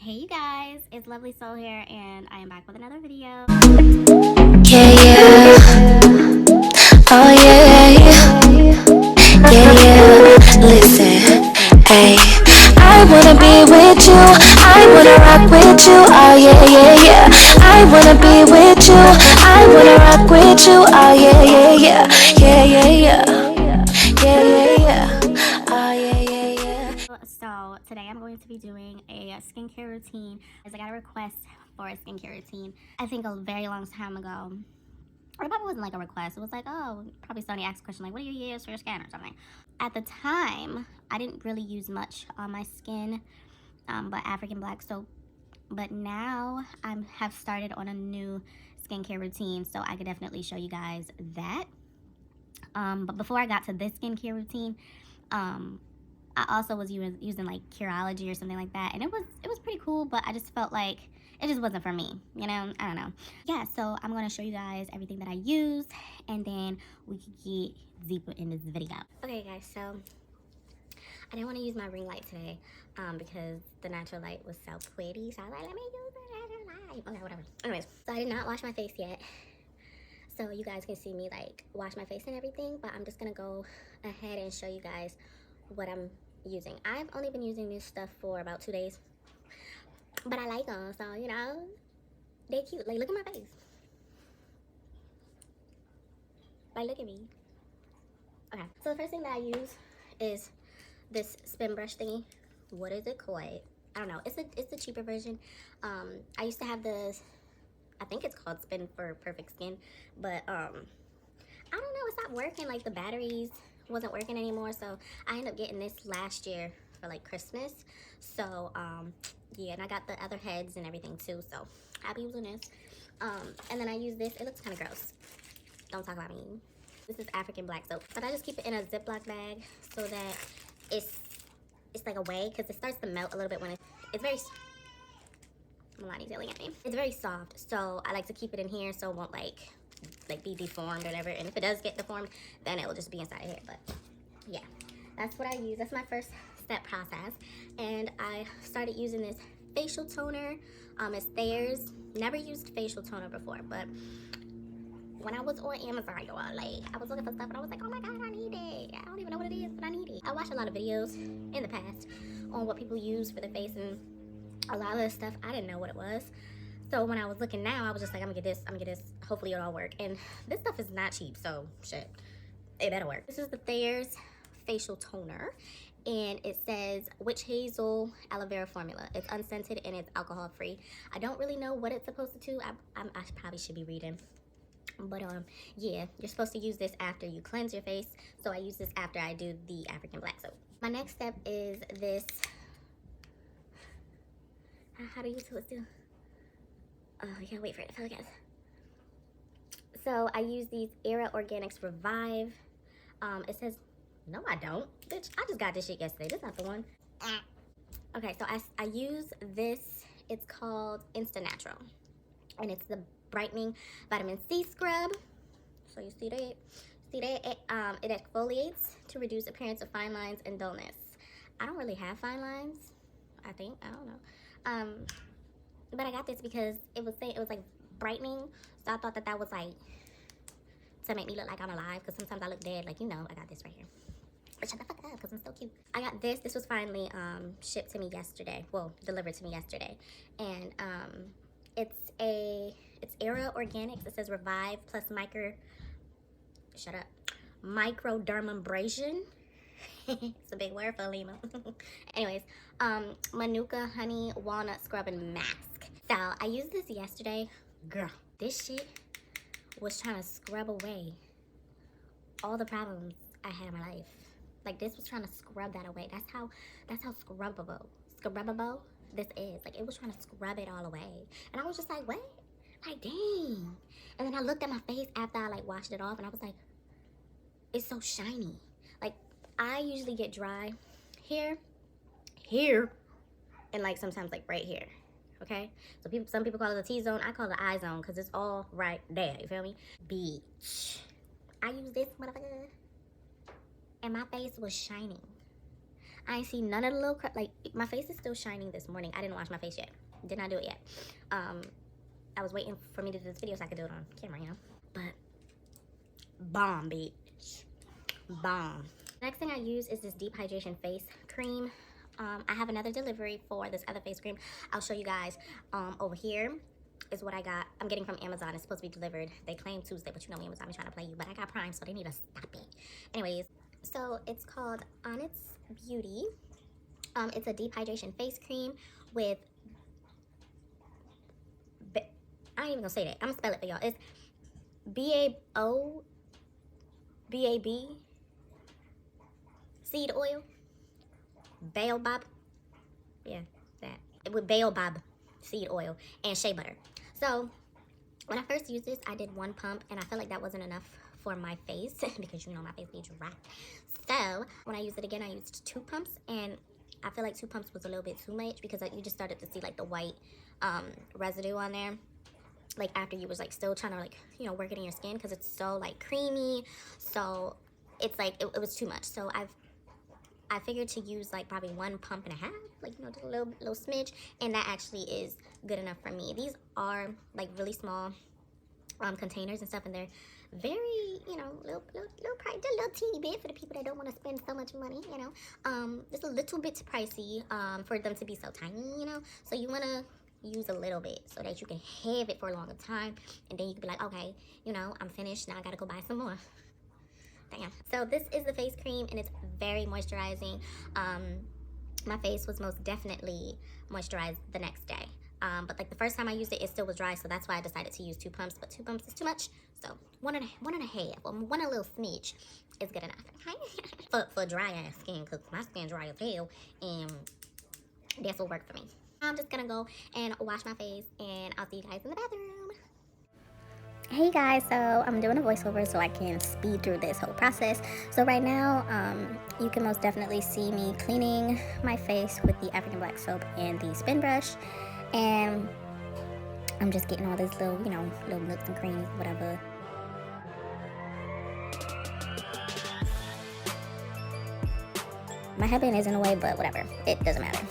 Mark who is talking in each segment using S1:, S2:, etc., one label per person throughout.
S1: Hey you guys, it's Lovely Soul here and I am back with another video.
S2: Yeah, yeah. Oh, yeah, yeah. Listen, hey. I wanna be with you. I wanna rock with you. Oh, yeah. I wanna be with you. I wanna rock with you. Oh, yeah. Oh, yeah.
S1: So today I'm going to be doing a skincare routine as I got a request for a skincare routine. I think a very long time ago. Or it probably wasn't like a request. It was like, oh, probably somebody asked a question like, what do you use for your skin or something. At the time, I didn't really use much on my skin, but African black soap. But now I have started on a new skincare routine, so I could definitely show you guys that. But before I got to this skincare routine, I also was using like Curology or something like that, and it was pretty cool. But I just felt like it just wasn't for me, you know. I don't know. Yeah, so I'm gonna show you guys everything that I use, and then we could get deeper in this video. Okay, guys. So I didn't want to use my ring light today, because the natural light was so pretty. So I was like, let me use the natural light. Okay, whatever. Anyways, so I did not wash my face yet. So you guys can see me like wash my face and everything, but I'm just gonna go ahead and show you guys what I'm using. I've only been using this stuff for about 2 days, but I like them, so you know, they cute. Like, look at my face. Like, look at me. Okay, so the first thing that I use is this spin brush thingy. What is it called? I don't know. It's the cheaper version. I used to have this. I think it's called Spin for Perfect Skin, but I don't know. It stopped working. Like, the batteries wasn't working anymore, so I ended up getting this last year for like Christmas. So yeah, and I got the other heads and everything too, so I'll be using this. And then I use this. It looks kind of gross. Don't talk about me. This is African black soap, but I just keep it in a Ziploc bag so that it's like away, because it starts to melt a little bit when it's very. Milani's yelling at me. It's very soft, so I like to keep it in here so it won't like be deformed or whatever. And if it does get deformed, then it will just be inside of here. But yeah, that's what I use. That's my first step process. And I started using this facial toner. It's Thayer's. Never used facial toner before, but when I was on Amazon, y'all, like, I was looking for stuff and I was like, oh my god, I need it. I don't even know what it is, but I need it. I watched a lot of videos in the past on what people use for their face, and a lot of the stuff I didn't know what it was. So when I was looking now, I was just like, I'm gonna get this, hopefully it'll all work. And this stuff is not cheap, so shit, it better work. This is the Thayer's facial toner, and it says witch hazel aloe vera formula. It's unscented and it's alcohol free. I don't really know what it's supposed to do. I probably should be reading. But yeah, you're supposed to use this after you cleanse your face. So I use this after I do the African black soap. My next step is this. How do you do it? Oh, I can't wait for it to focus. So I use these Era Organics Revive. It says, no I don't. Bitch, I just got this shit yesterday. This is not the one. Okay, so I use this. It's called Insta Natural. And it's the brightening vitamin C scrub. So you see that? It exfoliates to reduce appearance of fine lines and dullness. I don't really have fine lines, I think. I don't know. But I got this because it was like brightening. So I thought that was like to make me look like I'm alive, because sometimes I look dead. Like, you know, I got this right here. But shut the fuck up, because I'm so cute. I got this. This was finally shipped to me yesterday. Well, delivered to me yesterday. And it's Era Organics. It says Revive plus microdermabrasion. It's a big word for Lima. Anyways, Manuka honey walnut scrub and mask. So I used this yesterday. Girl, this shit was trying to scrub away all the problems I had in my life. Like, this was trying to scrub that away. That's how scrubbable this is. Like, it was trying to scrub it all away. And I was just like, what? Like, dang. And then I looked at my face after I like washed it off, and I was like, it's so shiny. Like, I usually get dry here, and like sometimes like right here. Okay, so some people call it the T-zone. I call it the I-zone because it's all right there. You feel me? Beach. I use this motherfucker, and my face was shining. I ain't see none of the little like my face is still shining this morning. I didn't wash my face yet. Did not do it yet. I was waiting for me to do this video so I could do it on camera, you know. But bomb, bitch, bomb. Next thing I use is this deep hydration face cream. I have another delivery for this other face cream. I'll show you guys. Over here is what I got. I'm getting from Amazon. It's supposed to be delivered. They claim Tuesday, but you know Amazon is trying to play you. But I got Prime, so they need to stop it. Anyways, so it's called Honest Beauty. It's a deep hydration face cream with, I ain't even gonna say that. I'm gonna spell it for y'all. It's BAOBAB seed oil, baobab, yeah, that, with baobab seed oil and shea butter. So when I first used this, I did 1 pump, and I felt like that wasn't enough for my face because you know my face be dry. So when I used it again, I used 2 pumps, and I feel like 2 pumps was a little bit too much because like, you just started to see like the white residue on there, like after you was like still trying to like, you know, work it in your skin because it's so like creamy. So it's like it was too much. So I figured to use like probably 1.5 pumps, like, you know, just a little smidge, and that actually is good enough for me. These are like really small containers and stuff, and they're very, you know, little price, just a little teeny bit for the people that don't want to spend so much money, you know. It's a little bit pricey for them to be so tiny, you know. So you want to use a little bit so that you can have it for a longer time, and then you can be like, okay, you know, I'm finished, now I gotta go buy some more. Damn. So this is the face cream, and it's very moisturizing. My face was most definitely moisturized the next day, but like the first time I used it, it still was dry, so that's why I decided to use 2 pumps, but 2 pumps is too much, so one and a half, or one a little smidge is good enough for dry ass skin, because my skin dry as hell, and this will work for me. I'm just gonna go and wash my face, and I'll see you guys in the bathroom. Hey guys, so I'm doing a voiceover so I can speed through this whole process. So right now, you can most definitely see me cleaning my face with the African black soap and the spin brush, and I'm just getting all these little, you know, little nooks and crannies, whatever. My headband is in the way, but whatever, it doesn't matter.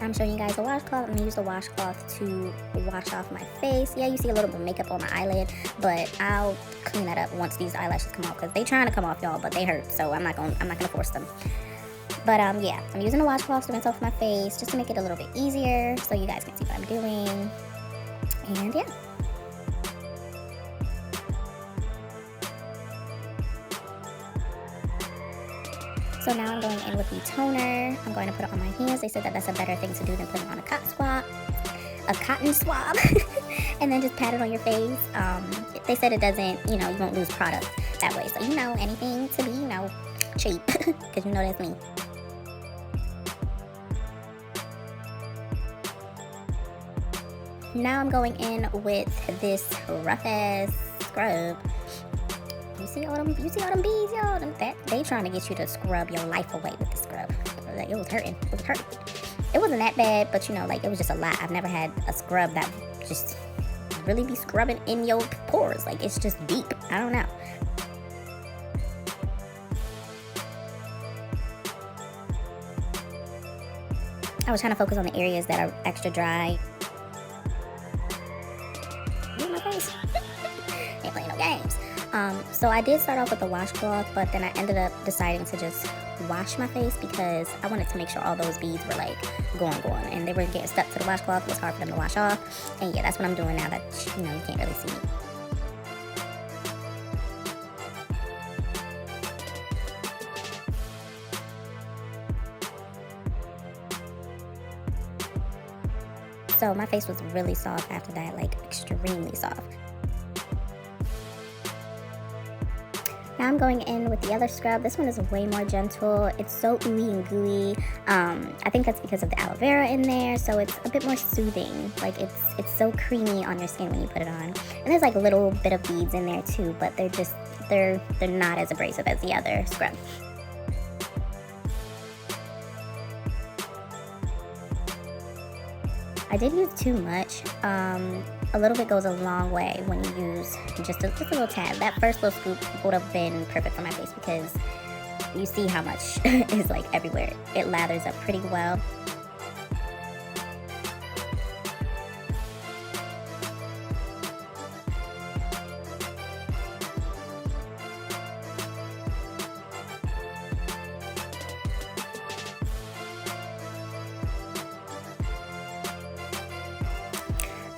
S1: I'm showing you guys a washcloth. I'm gonna use the washcloth to wash off my face. Yeah, you see a little bit of makeup on my eyelid, but I'll clean that up once these eyelashes come off, because they trying to come off, y'all, but they hurt, so I'm not gonna force them. But yeah, I'm using a washcloth to rinse off my face just to make it a little bit easier so you guys can see what I'm doing. And yeah. So now I'm going in with the toner. I'm going to put it on my hands. They said that that's a better thing to do than putting on a cotton swab, and then just pat it on your face. They said it doesn't, you know, you won't lose product that way. So, you know, anything to be, you know, cheap, because you know that's me. Now I'm going in with this rough ass scrub. You see all them beads, y'all? They trying to get you to scrub your life away with the scrub. Like, it was hurting. It was hurting. It wasn't that bad, but you know, like, it was just a lot. I've never had a scrub that just really be scrubbing in your pores. Like, it's just deep. I don't know. I was trying to focus on the areas that are extra dry. Look at my face. Ain't playing no games. So I did start off with the washcloth, but then I ended up deciding to just wash my face because I wanted to make sure all those beads were like going, and they were getting stuck to the washcloth. It was hard for them to wash off, and yeah, that's what I'm doing now that, you know, you can't really see me. So my face was really soft after that, like extremely soft. Now I'm going in with the other scrub. This one is way more gentle. It's so ooey and gooey. I think that's because of the aloe vera in there, so it's a bit more soothing. Like, it's so creamy on your skin when you put it on. And there's like a little bit of beads in there too, but they're not as abrasive as the other scrub. I did use too much, a little bit goes a long way when you use just a little tad. That first little scoop would have been perfect for my face because you see how much is like everywhere. It lathers up pretty well.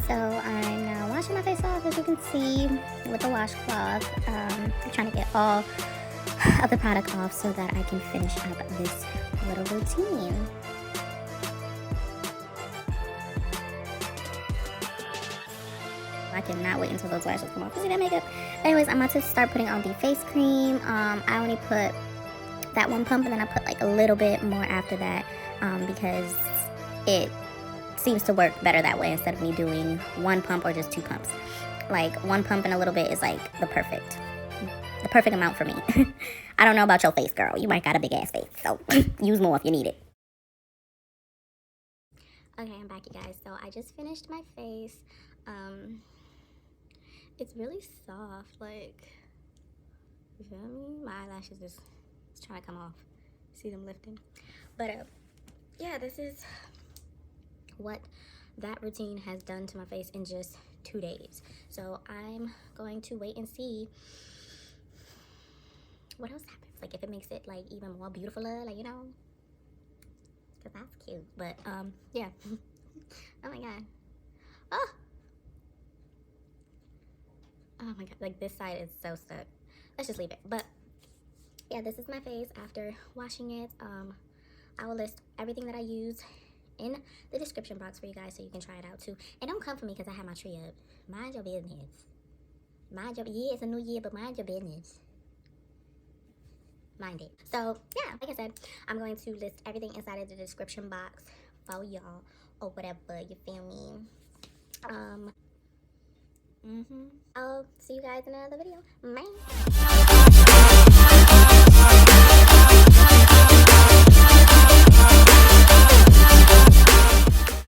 S1: So I'm now washing my face off, as you can see, with the washcloth. I'm trying to get all of the product off so that I can finish up this little routine. I cannot wait until those lashes come off. See that makeup? Anyways, I'm about to start putting on the face cream. I only put that one pump and then I put like a little bit more after that because it seems to work better that way instead of me doing one pump or just two pumps. Like one pump and a little bit is like the perfect amount for me. I don't know about your face, girl. You might got a big ass face, so use more if you need it. Okay, I'm back, you guys. So I just finished my face. It's really soft, like, you feel me? My eyelashes is trying to come off. See them lifting? But yeah, this is what that routine has done to my face in just 2 days. So I'm going to wait and see what else happens, like if it makes it like even more beautiful, like, you know, because that's cute. But yeah. Oh my god. Oh my god, like this side is so stuck. Let's just leave it. But yeah, this is my face after washing it. I will list everything that I use in the description box for you guys so you can try it out too. And don't come for me because I have my tree up. Mind your business. Mind your, yeah, it's a new year, but mind your business. Mind it. So yeah, like I said, I'm going to list everything inside of the description box for y'all or whatever, you feel me? I'll see you guys in another video. Bye.